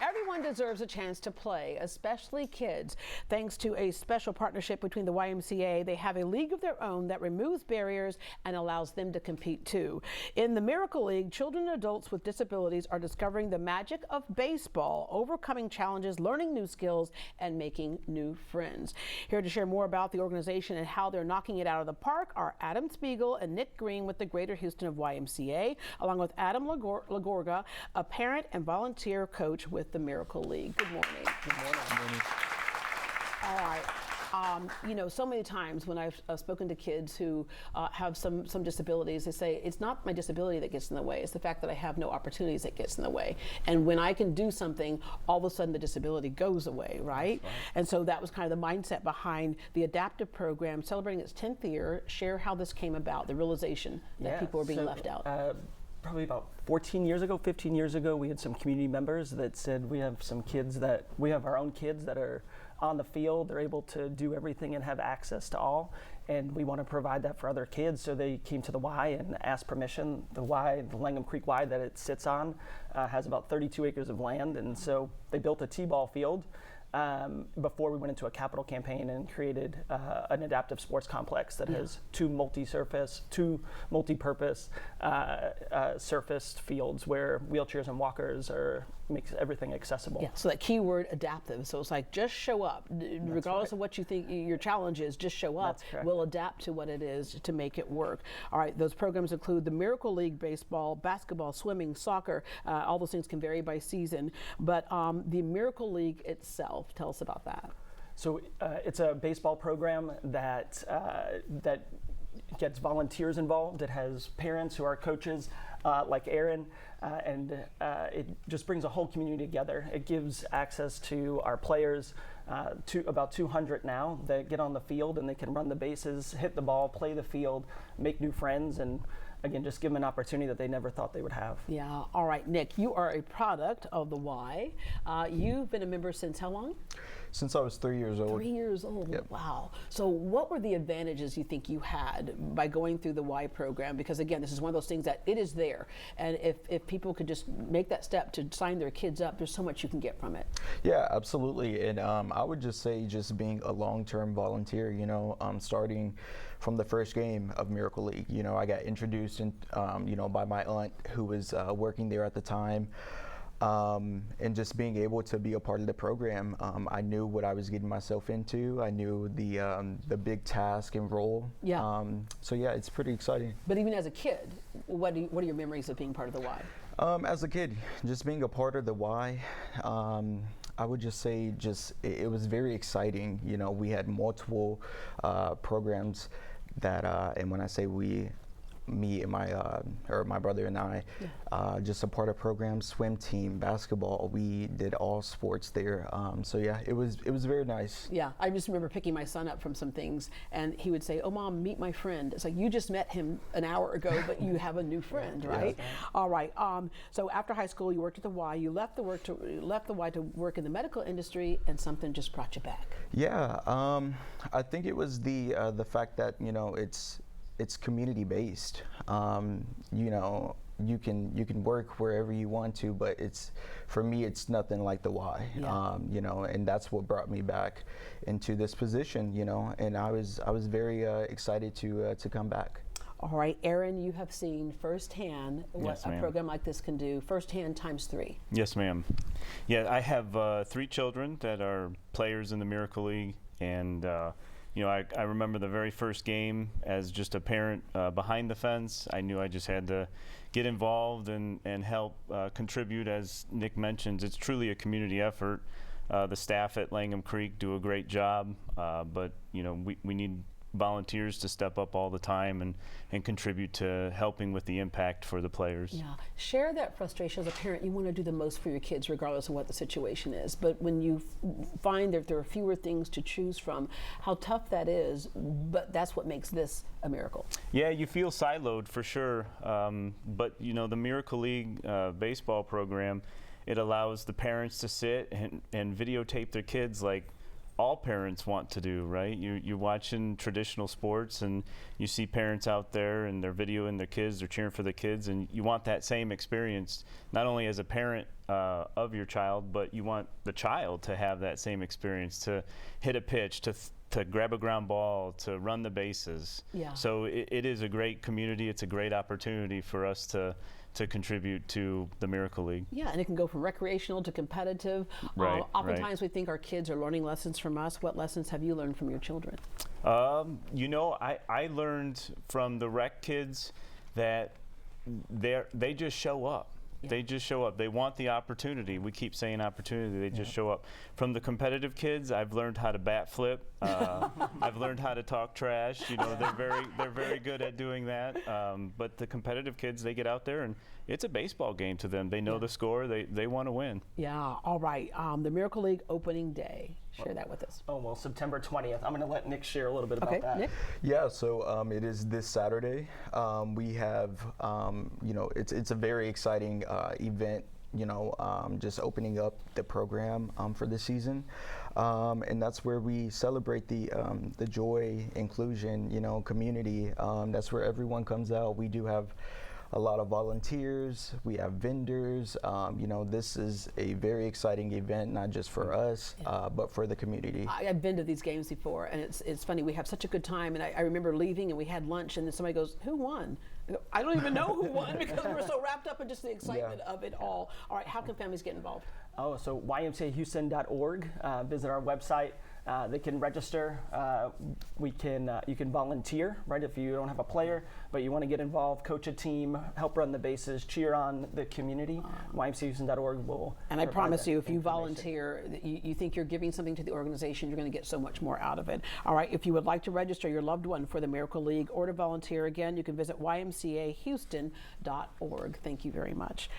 Everyone deserves a chance to play, especially kids. Thanks to a special partnership between the YMCA, they have a league of their own that removes barriers and allows them to compete too. In the Miracle League, children and adults with disabilities are discovering the magic of baseball, overcoming challenges, learning new skills, and making new friends. Here to share more about the organization and how they're knocking it out of the park are Adam Spiegel and Nick Green with the Greater Houston of YMCA, along with Adam Lagorga, a parent and volunteer coach with the Miracle League. Good morning. Good morning. Good morning. All right. You know, so many times when I've spoken to kids who have some disabilities, they say, it's not my disability that gets in the way, it's the fact that I have no opportunities that gets in the way. And when I can do something, all of a sudden the disability goes away, right? And so that was kind of the mindset behind the adaptive program, celebrating its 10th year. Share how this came about, the realization that people were being left out. Probably about 14 years ago, 15 years ago, we had some community members that said we have our own kids that are on the field. They're able to do everything and have access to all, and we want to provide that for other kids. So they came to the Y and asked permission. The Y, the Langham Creek Y that it sits on, has about 32 acres of land, and so they built a t-ball field before we went into a capital campaign and created an adaptive sports complex that has two multi-purpose surfaced fields where wheelchairs and walkers makes everything accessible. Yeah, so that keyword adaptive. So it's like just show up, regardless of what you think your challenge is. Just show up. We'll adapt to what it is to make it work. All right, those programs include the Miracle League baseball, basketball, swimming, soccer. All those things can vary by season, but the Miracle League itself. Tell us about that. So it's a baseball program that gets volunteers involved. It has parents who are coaches like Aaron, and it just brings a whole community together. It gives access to our players, to about 200 now, that get on the field and they can run the bases, hit the ball, play the field, make new friends, and again, just give them an opportunity that they never thought they would have. Yeah. All right, Nick, you are a product of the Y. You've been a member since how long? Since I was 3 years old. 3 years old. Yep. Wow. So what were the advantages you think you had by going through the Y program? Because again, this is one of those things that it is there. And if people could just make that step to sign their kids up, there's so much you can get from it. Yeah, absolutely. And I would just say just being a long-term volunteer, you know, starting from the first game of Miracle League, you know, I got introduced you know, by my aunt who was working there at the time. And just being able to be a part of the program, I knew what I was getting myself into. I knew the big task and role. Yeah. So yeah, it's pretty exciting. But even as a kid, what are your memories of being part of the Y? As a kid, just being a part of the Y, I would just say it was very exciting. You know, we had multiple programs that, and when I say we, me and my brother and I, just a part of programs, swim team, basketball. We did all sports there. So yeah, it was very nice. Yeah, I just remember picking my son up from some things, and he would say, "Oh, Mom, meet my friend." It's like you just met him an hour ago, but you have a new friend, right? Yeah. All right. So after high school, you worked at the Y. You left the Y to work in the medical industry, and something just brought you back. Yeah, I think it was the fact that, you know, it's community based. You know, you can work wherever you want to, but for me it's nothing like the Y. Yeah. You know, and that's what brought me back into this position, you know, and I was very excited to come back. All right, Aaron, you have seen firsthand what a program like this can do, firsthand times 3. Yes, ma'am. Yeah, I have 3 children that are players in the Miracle League, and you know, I remember the very first game as just a parent behind the fence. I knew I just had to get involved and help contribute. As Nick mentions, it's truly a community effort. The staff at Langham Creek do a great job, but you know, we need volunteers to step up all the time and contribute to helping with the impact for the players. Yeah, share that frustration as a parent. You want to do the most for your kids regardless of what the situation is, but when you find that there are fewer things to choose from, how tough that is, but that's what makes this a miracle. Yeah, you feel siloed for sure, but you know, the Miracle League baseball program, it allows the parents to sit and videotape their kids like all parents want to do, right? You're watching traditional sports and you see parents out there and they're videoing their kids, they're cheering for the kids, and you want that same experience, not only as a parent of your child, but you want the child to have that same experience, to hit a pitch, to grab a ground ball, to run the bases. Yeah. So it is a great community. It's a great opportunity for us to contribute to the Miracle League. Yeah, and it can go from recreational to competitive. Right, Oftentimes we think our kids are learning lessons from us. What lessons have you learned from your children? You know, I learned from the rec kids that they just show up. Yeah. They just show up. They want the opportunity. We keep saying opportunity. They just show up. From the competitive kids, I've learned how to bat flip. I've learned how to talk trash. You know, they're very good at doing that. But the competitive kids, they get out there and it's a baseball game to them. They know the score. They want to win. Yeah. All right. The Miracle League opening day. Share that with us. Oh, well, September 20th. I'm going to let Nick share a little bit about that. Nick? Yeah, so it is this Saturday. We have, you know, it's a very exciting event, you know, just opening up the program for this season. And that's where we celebrate the joy, inclusion, you know, community. That's where everyone comes out. We do have a lot of volunteers, we have vendors. You know, this is a very exciting event, not just for us, but for the community. I've been to these games before, and it's funny. We have such a good time, and I remember leaving, and we had lunch, and then somebody goes, "Who won?" I go, I don't even know who won because we're so wrapped up in just the excitement of it all. All right, how can families get involved? Oh, so YMCAHouston.org. Visit our website. They can register. You can volunteer, right? If you don't have a player, but you want to get involved, coach a team, help run the bases, cheer on the community. YMCAHouston.org will. And I promise you, if you volunteer, you think you're giving something to the organization, you're going to get so much more out of it. All right, if you would like to register your loved one for the Miracle League or to volunteer again, you can visit YMCAHouston.org. Thank you very much.